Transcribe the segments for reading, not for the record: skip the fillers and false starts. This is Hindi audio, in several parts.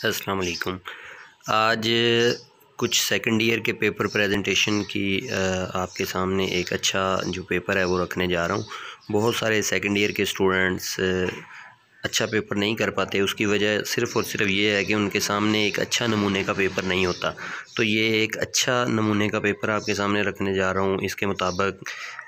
अस्सलाम वालेकुम। आज कुछ सेकंड ईयर के पेपर प्रेजेंटेशन की आपके सामने एक अच्छा जो पेपर है वो रखने जा रहा हूँ। बहुत सारे सेकंड ईयर के स्टूडेंट्स अच्छा पेपर नहीं कर पाते, उसकी वजह सिर्फ़ और सिर्फ ये है कि उनके सामने एक अच्छा नमूने का पेपर नहीं होता। तो ये एक अच्छा नमूने का पेपर आपके सामने रखने जा रहा हूँ। इसके मुताबिक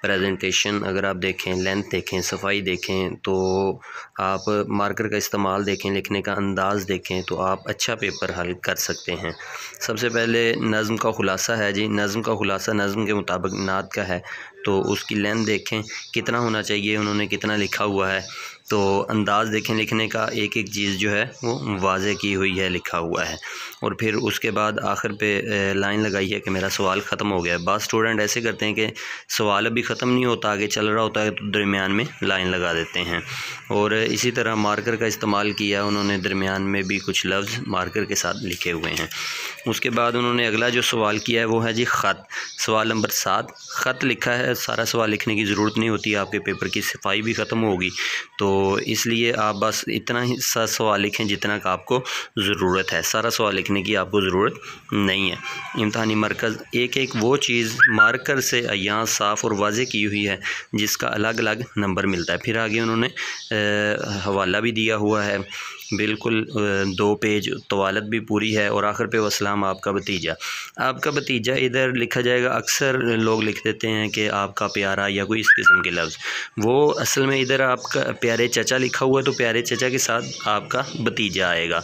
प्रेजेंटेशन अगर आप देखें, लेंथ देखें, सफाई देखें, तो आप मार्कर का इस्तेमाल देखें, लिखने का अंदाज़ देखें, तो आप अच्छा पेपर हल कर सकते हैं। सबसे पहले नज़्म का ख़ुलासा है जी। नज़्म का ख़ुलासा नज़्म के मुताबिक नात का है, तो उसकी लेंथ देखें कितना होना चाहिए, उन्होंने कितना लिखा हुआ है। तो अंदाज़ देखें लिखने का, एक एक चीज़ जो है वो वाज़े की हुई है, लिखा हुआ है। और फिर उसके बाद आखिर पे लाइन लगाई है कि मेरा सवाल ख़त्म हो गया है। बाज़ स्टूडेंट ऐसे करते हैं कि सवाल अभी ख़त्म नहीं होता, आगे चल रहा होता है, तो दरमियान में लाइन लगा देते हैं। और इसी तरह मार्कर का इस्तेमाल किया उन्होंने, दरमियान में भी कुछ लफ्ज़ मार्कर के साथ लिखे हुए हैं। उसके बाद उन्होंने अगला जो सवाल किया है वो है जी ख़त। सवाल नंबर 7 ख़त लिखा है। सारा सवाल लिखने की ज़रूरत नहीं होती, आपके पेपर की सफाई भी ख़त्म होगी, तो इसलिए आप बस इतना ही सा सवाल लिखें जितना का आपको ज़रूरत है। सारा सवाल लिखने की आपको ज़रूरत नहीं है। इम्तहानी मरकज़ एक एक वो चीज़ मार्कर से यहाँ साफ़ और वाज़े की हुई है जिसका अलग अलग नंबर मिलता है। फिर आगे उन्होंने हवाला भी दिया हुआ है, बिल्कुल 2 पेज तवालत भी पूरी है। और आखिर पे वसलाम आपका भतीजा। आपका भतीजा इधर लिखा जाएगा, अक्सर लोग लिख देते हैं कि आपका प्यारा या कोई इस किस्म के लफ्ज़, वो असल में इधर आपका प्यारे चचा लिखा हुआ है, तो प्यारे चचा के साथ आपका भतीजा आएगा।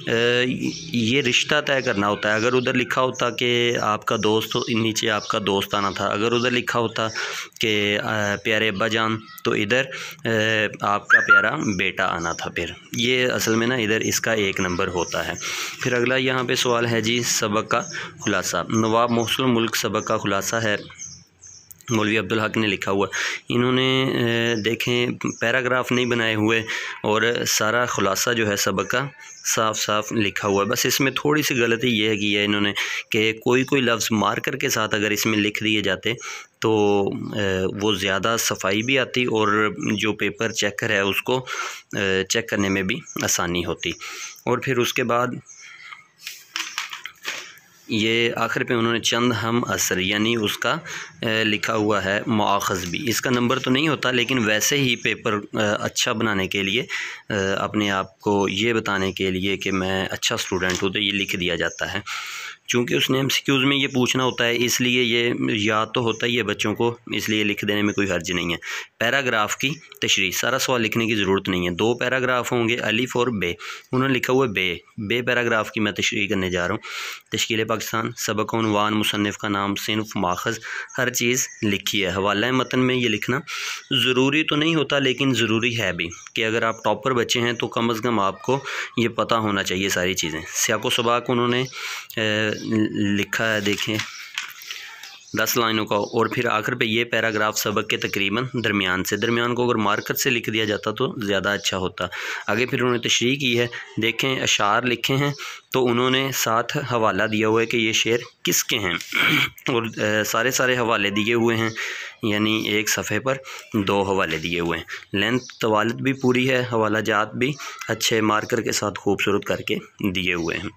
ये रिश्ता तय करना होता है। अगर उधर लिखा होता कि आपका दोस्त, नीचे आपका दोस्त आना था। अगर उधर लिखा होता कि प्यारे अब्बा जान, तो इधर आपका प्यारा बेटा आना था। फिर ये असल में ना इधर इसका 1 नंबर होता है। फिर अगला यहाँ पे सवाल है जी सबक का खुलासा। नवाब मोहसिन मुल्क सबक का खुलासा है, मौलवी अब्दुल हक ने लिखा हुआ। इन्होंने देखें पैराग्राफ नहीं बनाए हुए और सारा खुलासा जो है सबक का साफ साफ लिखा हुआ है। बस इसमें थोड़ी सी गलती ये है कि इन्होंने कि कोई लफ्ज़ मार्कर के साथ अगर इसमें लिख दिए जाते तो वो ज़्यादा सफाई भी आती और जो पेपर चेकर है उसको चेक करने में भी आसानी होती। और फिर उसके बाद ये आखिर पे उन्होंने चंद हम असर यानी उसका लिखा हुआ है मुआख़ज़ भी। इसका नंबर तो नहीं होता, लेकिन वैसे ही पेपर अच्छा बनाने के लिए, अपने आप को ये बताने के लिए कि मैं अच्छा स्टूडेंट हूँ, तो ये लिख दिया जाता है। चूँकि उसने एमसीक्यूज़ में ये पूछना होता है, इसलिए ये याद तो होता ही है बच्चों को, इसलिए लिख देने में कोई हर्ज नहीं है। पैराग्राफ की तशरीह, सारा सवाल लिखने की ज़रूरत नहीं है। 2 पैराग्राफ होंगे, अलिफ और बे। उन्होंने लिखा हुआ है बे पैराग्राफ की मैं तशरीह करने जा रहा हूँ। तश्कील पाकिस्तान, सबक उन्वान, मुसन्निफ़ का नाम, सिन्फ़, माख़ज़, हर चीज़ लिखी है। हवाला मतन में ये लिखना ज़रूरी तो नहीं होता, लेकिन ज़रूरी है भी कि अगर आप टॉपर बच्चे हैं तो कम अज़ कम आपको ये पता होना चाहिए सारी चीज़ें। सियाक़ो सबाक़ उन्होंने लिखा है, देखें 10 लाइनों का। और फिर आखिर पे ये पैराग्राफ सबक के तकरीबन दरमियान को अगर मार्कर से लिख दिया जाता तो ज़्यादा अच्छा होता। आगे फिर उन्होंने तशरीह की है, देखें अशार लिखे हैं, तो उन्होंने साथ हवाला दिया हुआ है कि ये शेर किसके हैं। और सारे हवाले दिए हुए हैं, यानी एक सफ़े पर 2 हवाले दिए हुए हैं। लेंथ तवालत भी पूरी है, हवाला जात भी अच्छे मार्कर के साथ खूबसूरत करके दिए हुए हैं।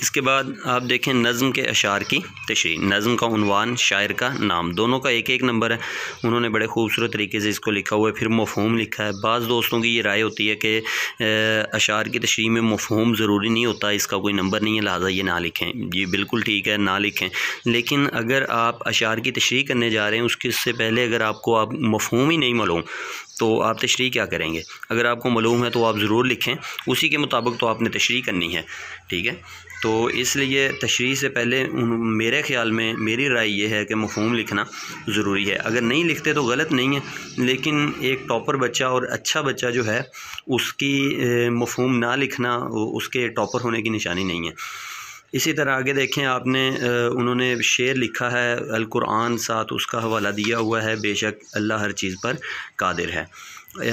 इसके बाद आप देखें नज़्म के अशार की तशरीह। नज़्म का उन्वान, शायर का नाम, दोनों का 1-1 नंबर है। उन्होंने बड़े खूबसूरत तरीके से इसको लिखा हुआ है। फिर मफ़हूम लिखा है। बाज़ दोस्तों की ये राय होती है कि अशार की तशरीह में मफ़हूम ज़रूरी नहीं होता, इसका कोई नंबर नहीं है, लिहाजा ये ना लिखें। ये बिल्कुल ठीक है, ना लिखें। लेकिन अगर आप अशार की तशरीह करने जा रहे हैं, उससे पहले अगर आपको मफ़हूम ही नहीं मालूम तो आप तशरीह क्या करेंगे। अगर आपको मालूम है तो आप ज़रूर लिखें, उसी के मुताबिक तो आपने तशरीह करनी है, ठीक है। तो इसलिए तशरीह से पहले मेरे ख़्याल में मेरी राय ये है कि मफ़हूम लिखना ज़रूरी है। अगर नहीं लिखते तो गलत नहीं है, लेकिन एक टॉपर बच्चा और अच्छा बच्चा जो है उसकी मफ़हूम ना लिखना उसके टॉपर होने की निशानी नहीं है। इसी तरह आगे देखें, आपने उन्होंने शेर लिखा है, अल कुरान साथ उसका हवाला दिया हुआ है, बेशक अल्लाह हर चीज़ पर कादिर है।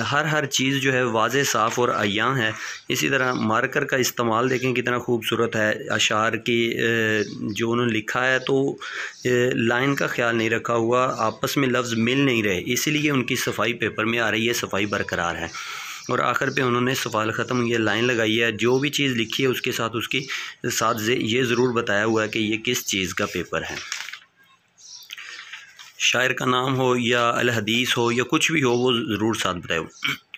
हर चीज़ जो है वाज़े साफ़ और अय्यां है। इसी तरह मार्कर का इस्तेमाल देखें कितना खूबसूरत है। अशार की जो उन्होंने लिखा है तो लाइन का ख्याल नहीं रखा हुआ, आपस में लफ्ज़ मिल नहीं रहे, इसीलिए उनकी सफाई पेपर में आ रही है, सफाई बरकरार है। और आखिर पे उन्होंने सवाल ख़त्म ये लाइन लगाई है, जो भी चीज़ लिखी है उसके साथ उसकी साथ ये ज़रूर बताया हुआ है कि ये किस चीज़ का पेपर है। शायर का नाम हो या अल हदीस हो या कुछ भी हो वो ज़रूर साथ बताए हो।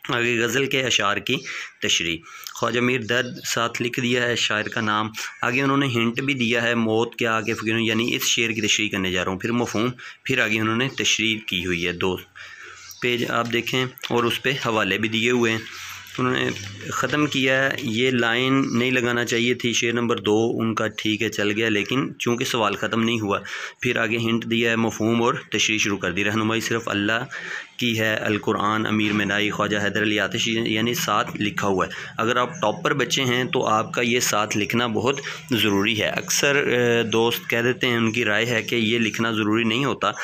आगे गज़ल के अशार की तशरीह, ख्वाजा मीर दर्द साथ लिख दिया है शायर का नाम। आगे उन्होंने हिंट भी दिया है मौत के आगे फ़िक्र, यानी इस शेर की तशरीह करने जा रहा हूँ। फिर मफ़हूम, फिर आगे उन्होंने तशरीह की हुई है, 2 पेज आप देखें और उस पर हवाले भी दिए हुए हैं। उन्होंने ख़त्म किया है, ये लाइन नहीं लगाना चाहिए थी, शेर नंबर 2 उनका ठीक है चल गया, लेकिन चूँकि सवाल ख़त्म नहीं हुआ, फिर आगे हिंट दिया है, मफ़हूम और तशरीह शुरू कर दी। रहनुमाई सिर्फ़ अल्लाह की है, अल कुरान, अमीर मिनाई, ख्वाजा हैदर अली आतिश, यानी साथ लिखा हुआ है। अगर आप टॉपर बच्चे हैं तो आपका ये साथ लिखना बहुत ज़रूरी है। अक्सर दोस्त कह देते हैं, उनकी राय है कि ये लिखना ज़रूरी नहीं होता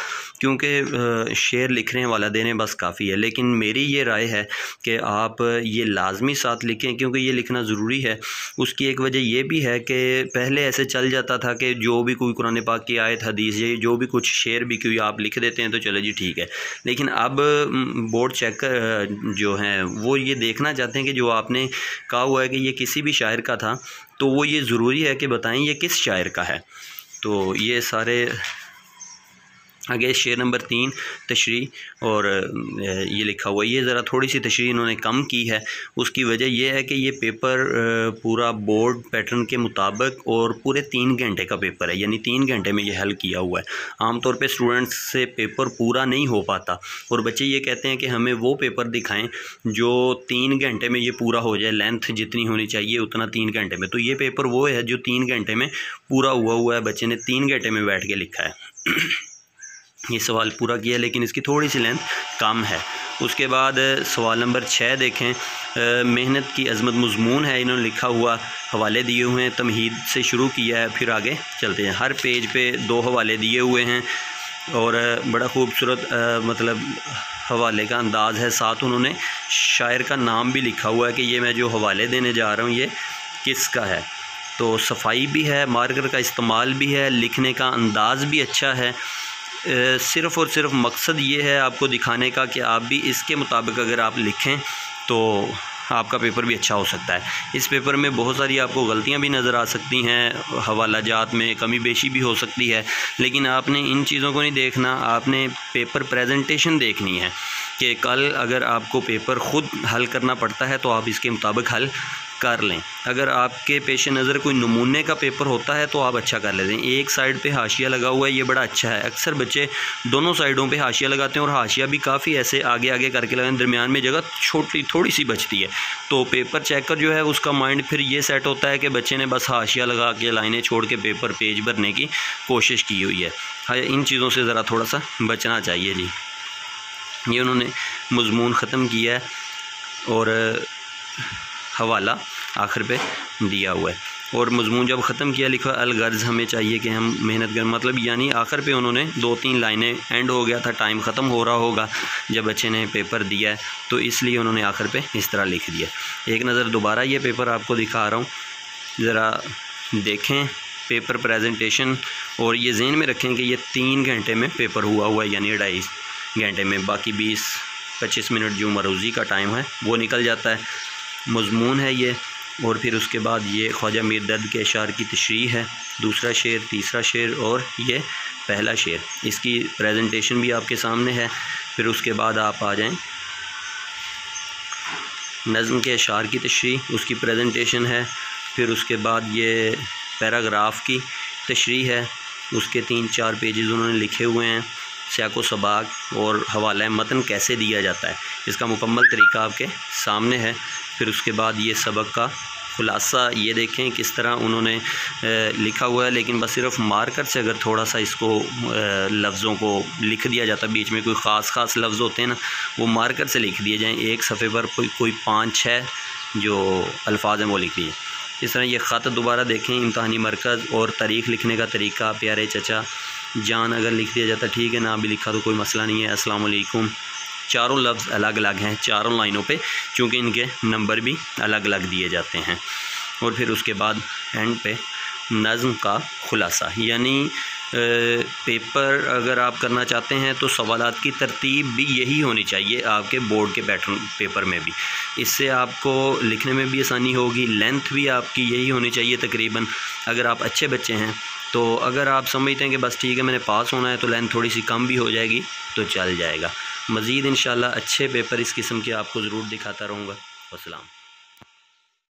क्योंकि शेर लिखने वाला देने बस काफ़ी है, लेकिन मेरी ये राय है कि आप ये लाजमी साथ लिखें क्योंकि ये लिखना ज़रूरी है। उसकी एक वजह यह भी है कि पहले ऐसे चल जाता था कि जो भी कोई कुरान पाक की आयत, हदीस, या जो भी कुछ शेर भी कोई आप लिख देते हैं तो चलो जी ठीक है, लेकिन अब बोर्ड चेकर जो हैं वो ये देखना चाहते हैं कि जो आपने कहा हुआ है कि ये किसी भी शायर का था, तो वो ये ज़रूरी है कि बताएं ये किस शायर का है। तो ये सारे आगे शेर नंबर 3 तशरीह और ये लिखा हुआ है, ये ज़रा थोड़ी सी तशरीह इन्होंने कम की है। उसकी वजह यह है कि ये पेपर पूरा बोर्ड पैटर्न के मुताबिक और पूरे 3 घंटे का पेपर है, यानी 3 घंटे में ये हल किया हुआ है। आमतौर पे स्टूडेंट्स से पेपर पूरा नहीं हो पाता और बच्चे ये कहते हैं कि हमें वो पेपर दिखाएं जो 3 घंटे में ये पूरा हो जाए, लेंथ जितनी होनी चाहिए उतना 3 घंटे में। तो ये पेपर वो है जो 3 घंटे में पूरा हुआ है, बच्चे ने 3 घंटे में बैठ के लिखा है। ये सवाल पूरा किया लेकिन इसकी थोड़ी सी लेंथ कम है। उसके बाद सवाल नंबर 6 देखें, मेहनत की अज़मत मज़मून है, इन्होंने लिखा हुआ, हवाले दिए हुए हैं, तमहीद से शुरू किया है, फिर आगे चलते हैं। हर पेज पे 2 हवाले दिए हुए हैं और बड़ा खूबसूरत मतलब हवाले का अंदाज़ है। साथ उन्होंने शायर का नाम भी लिखा हुआ है कि ये मैं जो हवाले देने जा रहा हूँ ये किसका है। तो सफाई भी है, मार्कर का इस्तेमाल भी है, लिखने का अंदाज़ भी अच्छा है। सिर्फ़ और सिर्फ मकसद ये है आपको दिखाने का कि आप भी इसके मुताबिक अगर आप लिखें तो आपका पेपर भी अच्छा हो सकता है। इस पेपर में बहुत सारी आपको गलतियां भी नज़र आ सकती हैं, हवालाजात में कमी बेशी भी हो सकती है, लेकिन आपने इन चीज़ों को नहीं देखना, आपने पेपर प्रेजेंटेशन देखनी है कि कल अगर आपको पेपर ख़ुद हल करना पड़ता है तो आप इसके मुताबिक हल कर लें। अगर आपके पेश नज़र कोई नमूने का पेपर होता है तो आप अच्छा कर लेते हैं। एक साइड पे हाशिया लगा हुआ है, ये बड़ा अच्छा है। अक्सर बच्चे दोनों साइडों पे हाशिया लगाते हैं और हाशिया भी काफ़ी ऐसे आगे आगे करके लगाते हैं, दरमियान में जगह छोटी थोड़ी सी बचती है। तो पेपर चेकर जो है उसका माइंड फिर ये सेट होता है कि बच्चे ने बस हाशिया लगा के लाइनें छोड़ के पेपर पेज भरने की कोशिश की हुई है। इन चीज़ों से ज़रा थोड़ा सा बचना चाहिए जी। ये उन्होंने मज़मून ख़त्म किया है और हवाला आखिर पे दिया हुआ है। और मज़मून जब ख़त्म किया लिखा अलगर्ज़ हमें चाहिए कि हम मेहनत करें, मतलब यानी आखिर पे उन्होंने 2-3 लाइनें, एंड हो गया था, टाइम ख़त्म हो रहा होगा जब बच्चे ने पेपर दिया है, तो इसलिए उन्होंने आखिर पे इस तरह लिख दिया। एक नज़र दोबारा ये पेपर आपको दिखा रहा हूँ, ज़रा देखें पेपर प्रेजेंटेशन और ये ज़हन में रखें कि ये 3 घंटे में पेपर हुआ है, यानी 2.5 घंटे में। बाकी 20-25 मिनट जो मरोज़ी का टाइम है वो निकल जाता है। मज़मून है ये, और फिर उसके बाद ये ख्वाजा मीर दर्द के अशार की तशरीह है, दूसरा शेर, तीसरा शेर और ये पहला शेर। इसकी प्रेजेंटेशन भी आपके सामने है। फिर उसके बाद आप आ जाएं, नज़्म के अशार की तशरीह, उसकी प्रेजेंटेशन है। फिर उसके बाद ये पैराग्राफ की तशरीह है, उसके 3-4 पेजेस उन्होंने लिखे हुए हैं, सियाको सबाक और हवाला मतन कैसे दिया जाता है, इसका मुकम्मल तरीका आपके सामने है। फिर उसके बाद ये सबक का खुलासा, ये देखें किस तरह उन्होंने लिखा हुआ है, लेकिन बस सिर्फ मार्कर से अगर थोड़ा सा इसको लफ्ज़ों को लिख दिया जाता, बीच में कोई ख़ास लफ्ज़ होते हैं ना, वो मार्कर से लिख दिए जाएँ। एक सफ़े पर कोई 5-6 जो अल्फाज हैं वो लिख दिए। इस तरह ये ख़त दोबारा देखें, इम्तहानी मरकज़ और तारीख़ लिखने का तरीका, प्यारे चचा जान अगर लिख दिया जाता ठीक है, ना भी लिखा तो कोई मसला नहीं है। अस्सलाम वालेकुम, चारों लफ्ज़ अलग अलग हैं चारों लाइनों पे, चूँकि इनके नंबर भी अलग अलग दिए जाते हैं। और फिर उसके बाद एंड पे नज़्म का खुलासा, यानी पेपर अगर आप करना चाहते हैं तो सवालात की तरतीब भी यही होनी चाहिए आपके बोर्ड के पैटर्न पेपर में भी। इससे आपको लिखने में भी आसानी होगी, लेंथ भी आपकी यही होनी चाहिए तकरीबन। अगर आप अच्छे बच्चे हैं तो अगर आप समझते हैं कि बस ठीक है मैंने पास होना है तो लेंथ थोड़ी सी कम भी हो जाएगी तो चल जाएगा। मज़ीद इंशाल्लाह अच्छे पेपर इस किस्म के आपको ज़रूर दिखाता रहूँगा। अस्सलाम।